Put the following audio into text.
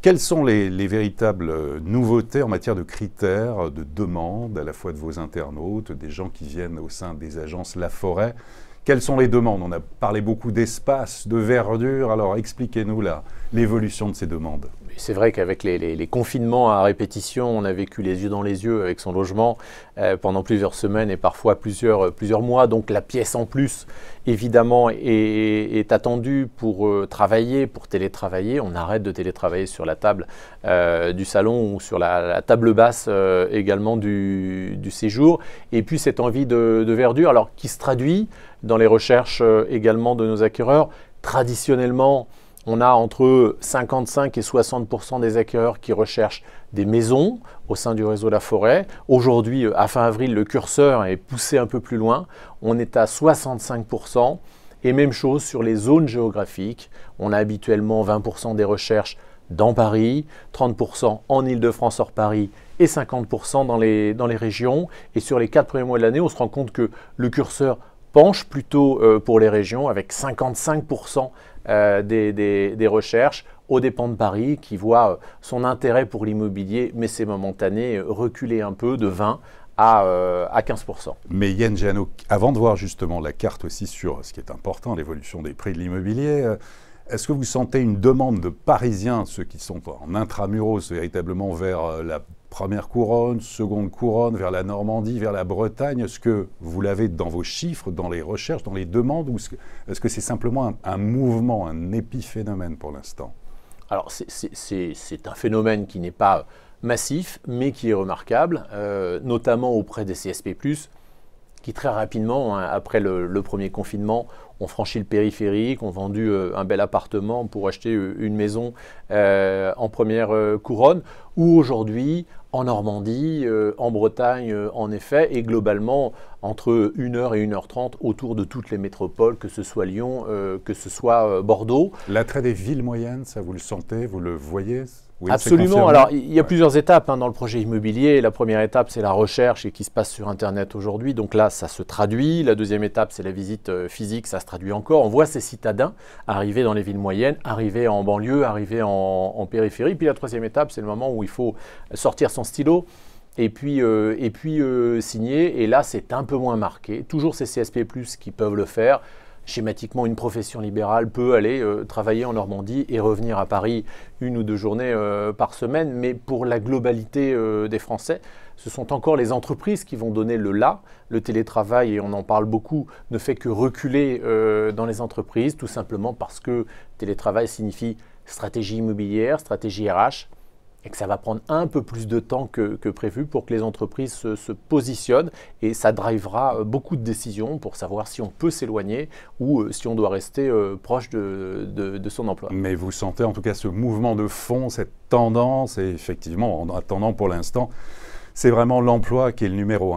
quelles sont les véritables nouveautés en matière de critères, de demandes, à la fois de vos internautes, des gens qui viennent au sein des agences Laforêt? Quelles sont les demandes? On a parlé beaucoup d'espace, de verdure, alors expliquez-nous l'évolution de ces demandes. C'est vrai qu'avec les confinements à répétition, on a vécu les yeux dans les yeux avec son logement pendant plusieurs semaines et parfois plusieurs mois. Donc la pièce en plus, évidemment, est attendue pour travailler, pour télétravailler. On arrête de télétravailler sur la table du salon ou sur la table basse également du séjour. Et puis cette envie de verdure, alors qui se traduit dans les recherches également de nos acquéreurs. Traditionnellement, on a entre 55 et 60% des acquéreurs qui recherchent des maisons au sein du réseau Laforêt. Aujourd'hui, à fin avril, le curseur est poussé un peu plus loin. On est à 65%. Et même chose sur les zones géographiques. On a habituellement 20% des recherches dans Paris, 30% en Île-de-France hors Paris et 50% dans les régions. Et sur les 4 premiers mois de l'année, on se rend compte que le curseur penche plutôt pour les régions avec 55% des recherches aux dépens de Paris qui voit son intérêt pour l'immobilier, mais c'est momentané, reculer un peu de 20 à 15%. Mais Yann Jeannot, avant de voir justement la carte aussi sur ce qui est important, l'évolution des prix de l'immobilier, est-ce que vous sentez une demande de Parisiens, ceux qui sont en intramuros, véritablement vers la première couronne, seconde couronne, vers la Normandie, vers la Bretagne? Est-ce que vous l'avez dans vos chiffres, dans les recherches, dans les demandes, ou est-ce que c'est simplement un mouvement, un épiphénomène pour l'instant? Alors c'est un phénomène qui n'est pas massif, mais qui est remarquable, notamment auprès des CSP+, qui très rapidement, après le premier confinement, ont franchi le périphérique, ont vendu un bel appartement pour acheter une maison en première couronne, ou aujourd'hui en Normandie, en Bretagne en effet, et globalement entre 1h et 1h30 autour de toutes les métropoles, que ce soit Lyon, que ce soit Bordeaux. L'attrait des villes moyennes, ça vous le sentez, vous le voyez? Oui, absolument. Alors, il y a plusieurs étapes dans le projet immobilier. La première étape, c'est la recherche et qui se passe sur Internet aujourd'hui. Donc là, ça se traduit. La deuxième étape, c'est la visite physique. Ça se traduit encore. On voit ces citadins arriver dans les villes moyennes, arriver en banlieue, arriver en périphérie. Puis la troisième étape, c'est le moment où il faut sortir son stylo et puis signer. Et là, c'est un peu moins marqué. Toujours ces CSP+, qui peuvent le faire. Schématiquement, une profession libérale peut aller travailler en Normandie et revenir à Paris 1 ou 2 journées par semaine. Mais pour la globalité des Français, ce sont encore les entreprises qui vont donner le là. Le télétravail, et on en parle beaucoup, ne fait que reculer dans les entreprises, tout simplement parce que télétravail signifie stratégie immobilière, stratégie RH, et que ça va prendre un peu plus de temps que prévu pour que les entreprises se positionnent, et ça drivera beaucoup de décisions pour savoir si on peut s'éloigner ou si on doit rester proche de son emploi. Mais vous sentez en tout cas ce mouvement de fond, cette tendance, et effectivement en attendant pour l'instant, c'est vraiment l'emploi qui est le numéro 1.